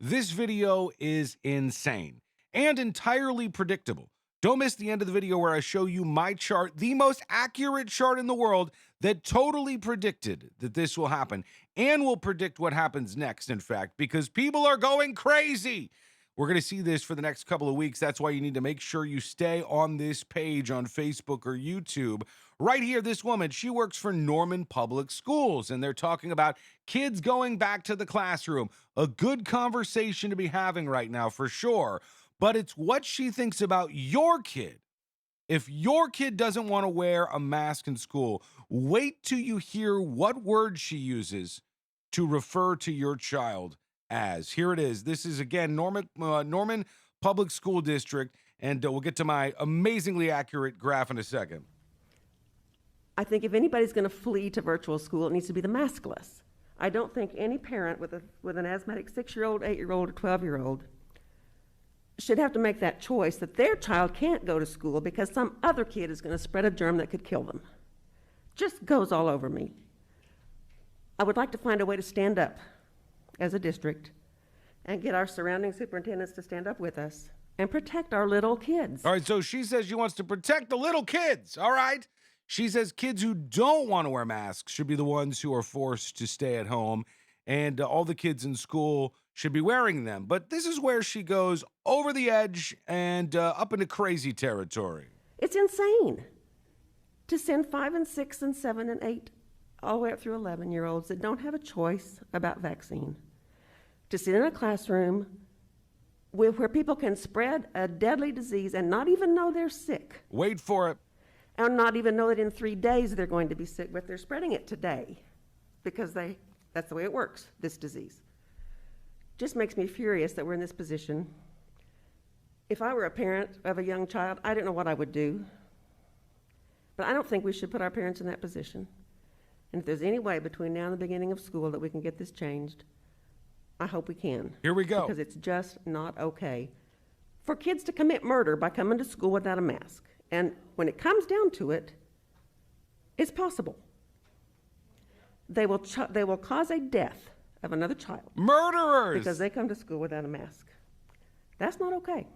This video is insane and entirely predictable. Don't miss the end of the video where I show you my chart, the most accurate chart in the world that totally predicted that this will happen and will predict what happens next, in fact, because people are going crazy. We're going to see this for the next couple of weeks. That's why you need to make sure you stay on this page on Facebook or YouTube. Right here, this woman, she works for Norman Public Schools, and they're talking about kids going back to the classroom. A good conversation to be having right now, for sure. But it's what she thinks about your kid. If your kid doesn't want to wear a mask in school, wait till you hear what word she uses to refer to your child as. Here it is. This is again Norman Public School District, and we'll get to my amazingly accurate graph in a second. I think if anybody's going to flee to virtual school, it needs to be the maskless. I don't think any parent with an asthmatic 6-year-old, 8-year-old, or 12-year-old should have to make that choice that their child can't go to school because some other kid is going to spread a germ that could kill them. Just goes all over me. I would like to find a way to stand up as a district and get our surrounding superintendents to stand up with us and protect our little kids. All right, so she says she wants to protect the little kids. All right. She says kids who don't want to wear masks should be the ones who are forced to stay at home, and all the kids in school should be wearing them. But this is where she goes over the edge and up into crazy territory. It's insane to send 5 and 6 and 7 and 8 all the way up through 11-year-olds that don't have a choice about vaccine to sit in a classroom where people can spread a deadly disease and not even know they're sick, Wait for it. and not even know that in 3 days they're going to be sick, but they're spreading it today because that's the way it works, this disease. Just makes me furious that we're in this position. If I were a parent of a young child, I don't know what I would do. But I don't think we should put our parents in that position. And if there's any way between now and the beginning of school that we can get this changed, I hope we can. Here we go. Because it's just not okay for kids to commit murder by coming to school without a mask. And when it comes down to it, it's possible. They will cause a death of another child Murderers. because they come to school without a mask. That's not okay.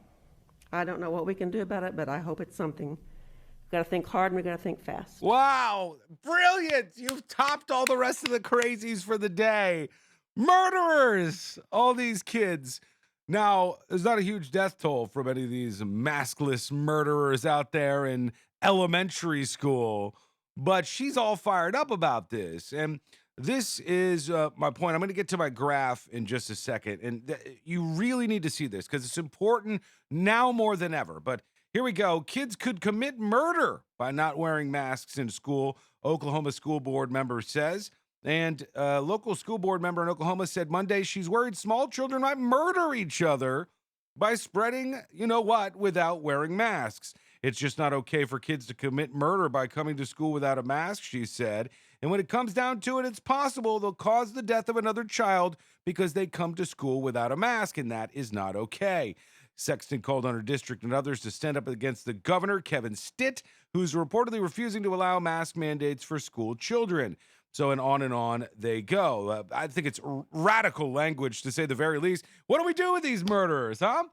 I don't know what we can do about it, but I hope it's something. We've got to think hard and we've got to think fast. Wow. Brilliant. You've topped all the rest of the crazies for the day. Murderers. All these kids. Now, there's not a huge death toll from any of these maskless murderers out there in elementary school, but she's all fired up about this. And this is my point. I'm going to get to my graph in just a second. And you really need to see this because it's important now more than ever. But here we go. Kids could commit murder by not wearing masks in school, Oklahoma school board member says. And a local school board member in Oklahoma said Monday she's worried small children might murder each other by spreading, you know what, without wearing masks. It's just not okay for kids to commit murder by coming to school without a mask, she said. And when it comes down to it, it's possible they'll cause the death of another child because they come to school without a mask, and that is not okay. Sexton called on her district and others to stand up against the governor, Kevin Stitt, who's reportedly refusing to allow mask mandates for school children. So, and on they go. I think it's radical language, to say the very least. What do we do with these murderers, huh?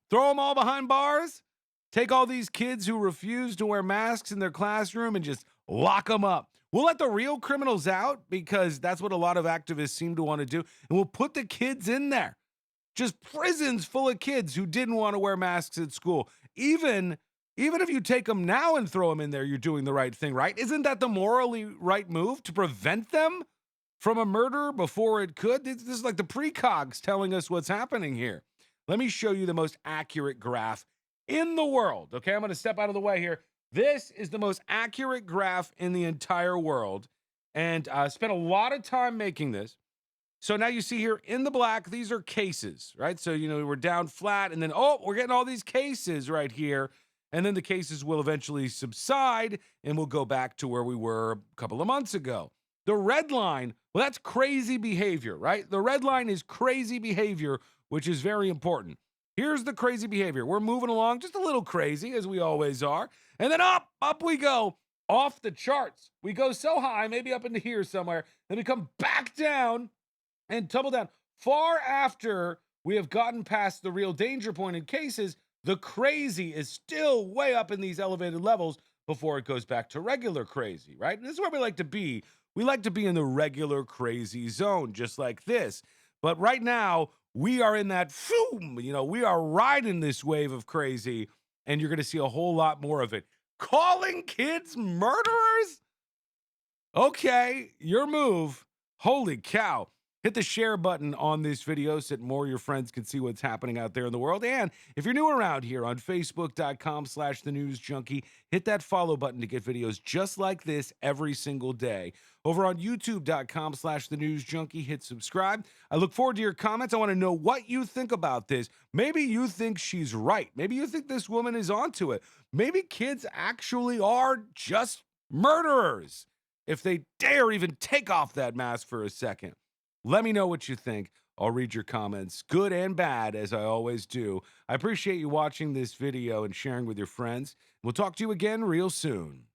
Throw them all behind bars? Take all these kids who refuse to wear masks in their classroom and just lock them up. We'll let the real criminals out because that's what a lot of activists seem to want to do. And we'll put the kids in there. Just prisons full of kids who didn't want to wear masks at school. Even if you take them now and throw them in there, you're doing the right thing, right? Isn't that the morally right move, to prevent them from a murder before it could? This is like the precogs telling us what's happening here. Let me show you the most accurate graph in the world. Okay, I'm going to step out of the way here. This is the most accurate graph in the entire world. And I spent a lot of time making this. So now you see here in the black, these are cases, right? So, we're down flat and then, we're getting all these cases right here. And then the cases will eventually subside and we'll go back to where we were a couple of months ago. The red line, well, that's crazy behavior, right? The red line is crazy behavior, which is very important. Here's the crazy behavior. We're moving along just a little crazy, as we always are. And then up we go, off the charts. We go so high, maybe up into here somewhere. Then we come back down and tumble down far after we have gotten past the real danger point in cases. The crazy is still way up in these elevated levels before it goes back to regular crazy, right? And this is where we like to be. We like to be in the regular crazy zone, just like this. But right now, we are in that, we are riding this wave of crazy, and you're going to see a whole lot more of it. Calling kids murderers? Okay, your move. Holy cow. Hit the share button on this video so that more of your friends can see what's happening out there in the world. And if you're new around here on Facebook.com/The News Junkie, hit that follow button to get videos just like this every single day. Over on YouTube.com/The News Junkie, hit subscribe. I look forward to your comments. I want to know what you think about this. Maybe you think she's right. Maybe you think this woman is onto it. Maybe kids actually are just murderers if they dare even take off that mask for a second. Let me know what you think. I'll read your comments, good and bad, as I always do. I appreciate you watching this video and sharing with your friends. We'll talk to you again real soon.